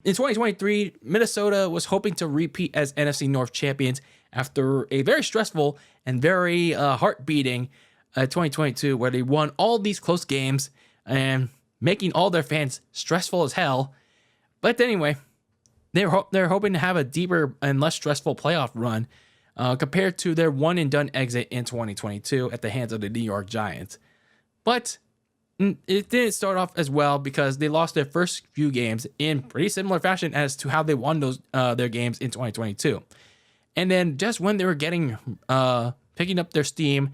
In 2023, Minnesota was hoping to repeat as NFC North champions after a very stressful and very heart-beating 2022, where they won all these close games and making all their fans stressful as hell. But anyway, they're hoping to have a deeper and less stressful playoff run compared to their one-and-done exit in 2022 at the hands of the New York Giants. But it didn't start off as well because they lost their first few games in pretty similar fashion as to how they won those their games in 2022. And then just when they were picking up their steam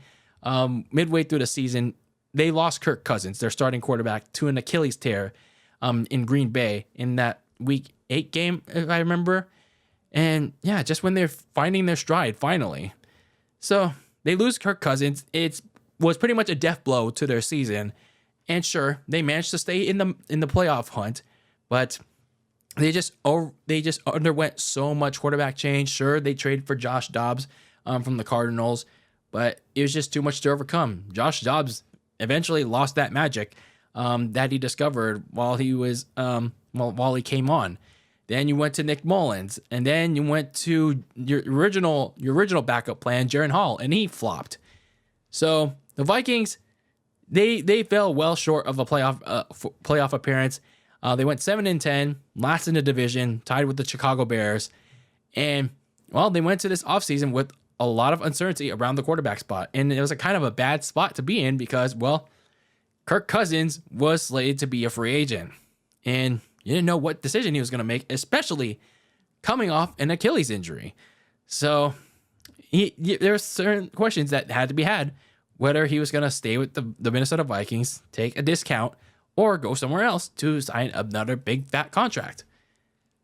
midway through the season, they lost Kirk Cousins, their starting quarterback, to an Achilles tear in Green Bay in that Week 8 game, if I remember. And yeah, just when they're finding their stride finally. So they lose Kirk Cousins. It was pretty much a death blow to their season. And sure, they managed to stay in the playoff hunt, but they just underwent so much quarterback change. Sure, they traded for Josh Dobbs from the Cardinals, but it was just too much to overcome. Josh Dobbs eventually lost that magic that he discovered while he was while he came on. Then you went to Nick Mullins, and then you went to your original backup plan, Jaren Hall, and he flopped. So the Vikings, They fell well short of a playoff appearance. They went 7-10, last in the division, tied with the Chicago Bears. And, well, they went to this offseason with a lot of uncertainty around the quarterback spot. And it was a kind of a bad spot to be in because, well, Kirk Cousins was slated to be a free agent. And you didn't know what decision he was going to make, especially coming off an Achilles injury. So there were certain questions that had to be had, whether he was going to stay with the Minnesota Vikings, take a discount, or go somewhere else to sign another big fat contract.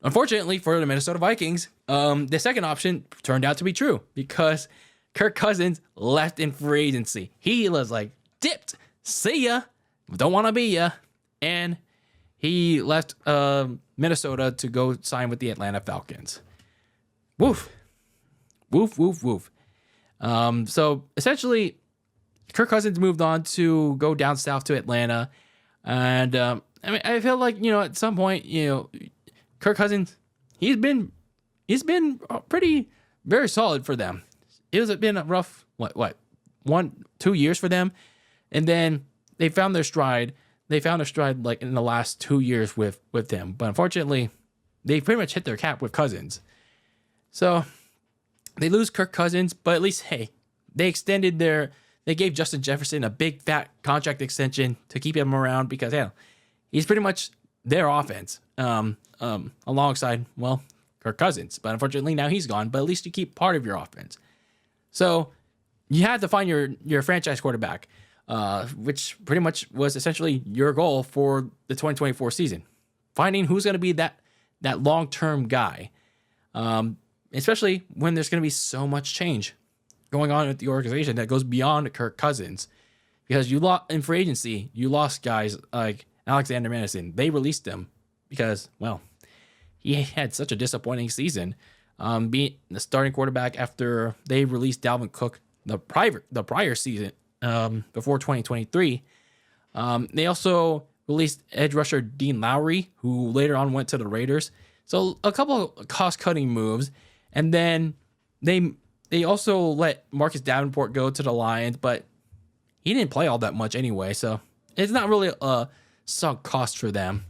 Unfortunately for the Minnesota Vikings, the second option turned out to be true because Kirk Cousins left in free agency. He was like, dipped, see ya, don't want to be ya. And he left Minnesota to go sign with the Atlanta Falcons. Woof. Woof, woof, woof. So essentially, Kirk Cousins moved on to go down south to Atlanta. And I feel like, at some point, Kirk Cousins, he's been pretty very solid for them. It's been a rough 1-2 years for them, and then they found their stride. They found their stride like in the last 2 years with him. But unfortunately, they pretty much hit their cap with Cousins. So they lose Kirk Cousins, but at least they gave Justin Jefferson a big fat contract extension to keep him around because he's pretty much their offense alongside, well, Kirk Cousins. But unfortunately now he's gone, but at least you keep part of your offense. So you had to find your franchise quarterback, which pretty much was essentially your goal for the 2024 season. Finding who's going to be that long-term guy, especially when there's going to be so much change going on with the organization that goes beyond Kirk Cousins, because you lost in free agency. You lost guys like Alexander Madison. They released him because, well, he had such a disappointing season, being the starting quarterback after they released Dalvin Cook the prior season before 2023. They also released edge rusher Dean Lowry, who later on went to the Raiders. So a couple of cost-cutting moves, and then they also let Marcus Davenport go to the Lions, but he didn't play all that much anyway, so it's not really a sunk cost for them.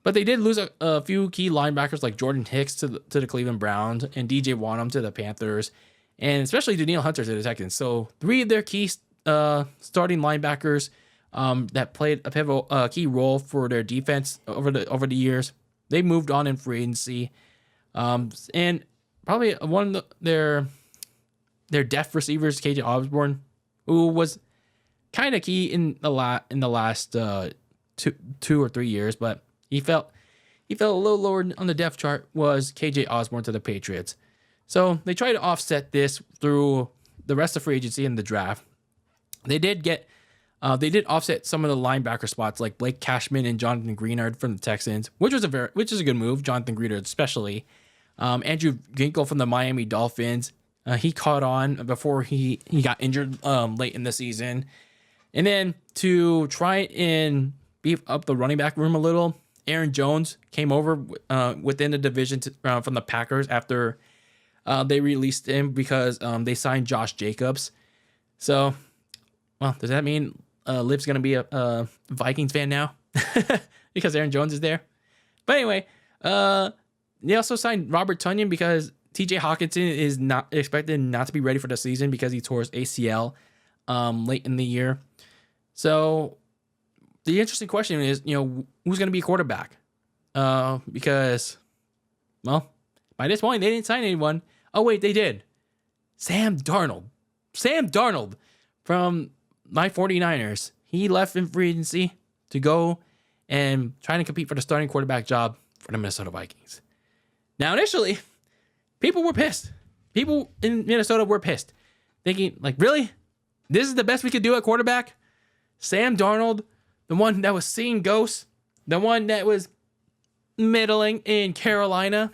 But they did lose a few key linebackers like Jordan Hicks to the Cleveland Browns and DJ Wanham to the Panthers, and especially Danielle Hunter to the Texans. So 3 of their key starting linebackers that played a pivotal key role for their defense over the years, they moved on in free agency, and probably one of their depth receivers, KJ Osborne, who was kind of key in the last 2 or 3 years, but he fell a little lower on the depth chart, was KJ Osborne to the Patriots. So they tried to offset this through the rest of free agency and the draft. They did offset some of the linebacker spots like Blake Cashman and Jonathan Greenard from the Texans, which is a good move. Jonathan Greenard especially. Andrew Ginkle from the Miami Dolphins. He caught on before he got injured late in the season. And then to try and beef up the running back room a little Aaron Jones came over within the division from the Packers after they released him because they signed Josh Jacobs. So, well, does that mean Liv's going to be a Vikings fan now? Because Aaron Jones is there? But anyway, they also signed Robert Tonyan because TJ Hawkinson is not expected not to be ready for the season because he tore his ACL late in the year. So the interesting question is, who's going to be quarterback? Because, well, by this point, they didn't sign anyone. Oh, wait, they did. Sam Darnold. Sam Darnold from my 49ers. He left in free agency to go and try to compete for the starting quarterback job for the Minnesota Vikings. Now, initially, people were pissed. People in Minnesota were pissed. Thinking, like, really? This is the best we could do at quarterback? Sam Darnold, the one that was seeing ghosts, the one that was middling in Carolina,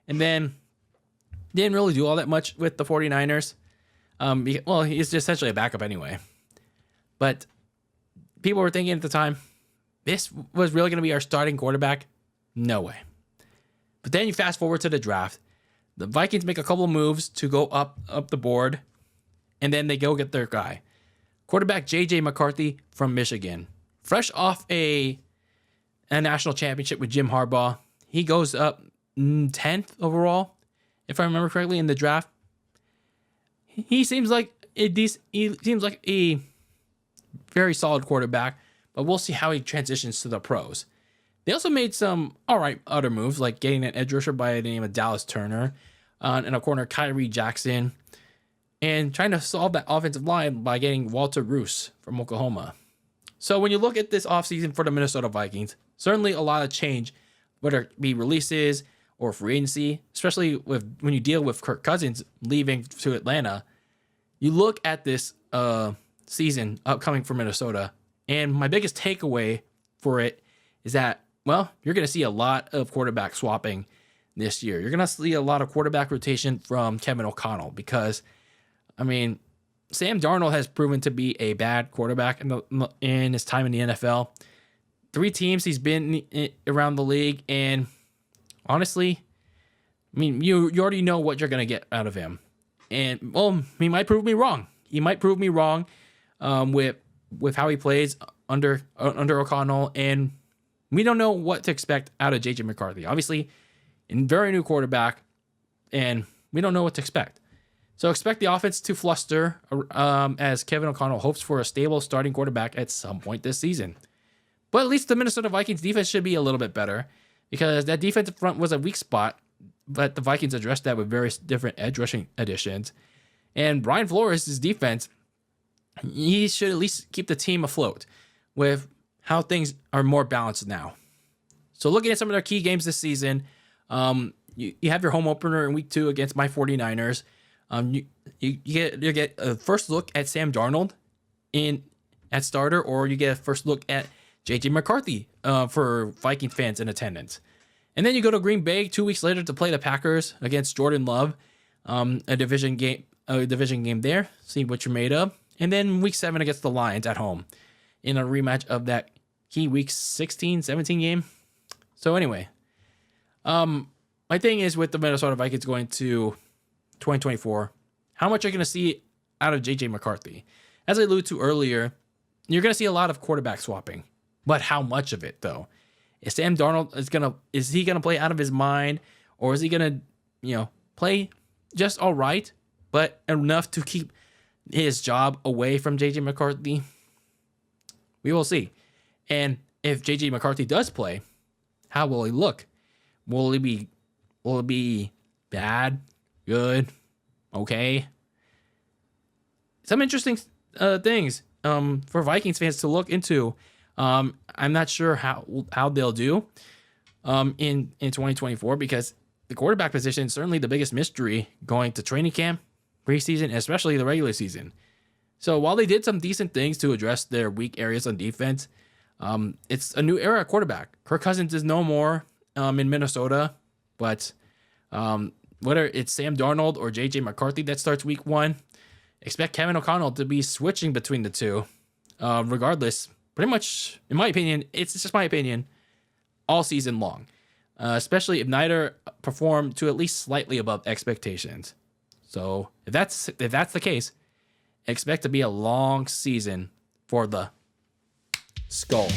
and then didn't really do all that much with the 49ers. Well, he's just essentially a backup anyway. But people were thinking at the time, this was really going to be our starting quarterback? No way. But then you fast forward to the draft. The Vikings make a couple of moves to go up the board, and then they go get their guy. Quarterback JJ McCarthy from Michigan. Fresh off a national championship with Jim Harbaugh. He goes up 10th overall, if I remember correctly, in the draft. He seems like a very solid quarterback, but we'll see how he transitions to the pros. They also made some other moves, like getting an edge rusher by the name of Dallas Turner, and a corner Kyrie Jackson, and trying to solve that offensive line by getting Walter Roos from Oklahoma. So when you look at this offseason for the Minnesota Vikings, certainly a lot of change, whether it be releases or free agency, especially when you deal with Kirk Cousins leaving to Atlanta. You look at this season upcoming for Minnesota, and my biggest takeaway for it is that, well, you're going to see a lot of quarterback swapping this year. You're going to see a lot of quarterback rotation from Kevin O'Connell because, Sam Darnold has proven to be a bad quarterback in his time in the NFL. 3 teams he's been around the league, and honestly, you already know what you're going to get out of him. And, well, he might prove me wrong. He might prove me wrong with how he plays under O'Connell, and we don't know what to expect out of JJ McCarthy. Obviously, a very new quarterback, and we don't know what to expect. So expect the offense to fluster as Kevin O'Connell hopes for a stable starting quarterback at some point this season. But at least the Minnesota Vikings defense should be a little bit better because that defensive front was a weak spot, but the Vikings addressed that with various different edge rushing additions. And Brian Flores' defense, he should at least keep the team afloat with how things are more balanced now. So looking at some of their key games this season, you have your home opener in week 2 against my 49ers. You get a first look at Sam Darnold at starter, or you get a first look at JJ McCarthy for Vikings fans in attendance. And then you go to Green Bay 2 weeks later to play the Packers against Jordan Love, a division game there, see what you're made of. And then week 7 against the Lions at home in a rematch of that key week 16, 17 game. So anyway, my thing is with the Minnesota Vikings going to 2024, how much are you going to see out of JJ McCarthy? As I alluded to earlier, you're going to see a lot of quarterback swapping, but how much of it though? Is Sam Darnold is he going to play out of his mind, or is he going to, play just all right, but enough to keep his job away from JJ McCarthy? We will see. And if JJ McCarthy does play, how will he look? Will it be bad? Good? Okay? Some interesting things for Vikings fans to look into. I'm not sure how they'll do in 2024 because the quarterback position is certainly the biggest mystery going to training camp, preseason, and especially the regular season. So while they did some decent things to address their weak areas on defense, it's a new era at quarterback. Kirk Cousins is no more in Minnesota, but whether it's Sam Darnold or JJ McCarthy that starts week 1, expect Kevin O'Connell to be switching between the two. Regardless, pretty much, in my opinion, it's just my opinion, all season long, especially if neither perform to at least slightly above expectations. So if that's the case, expect to be a long season for the Skull.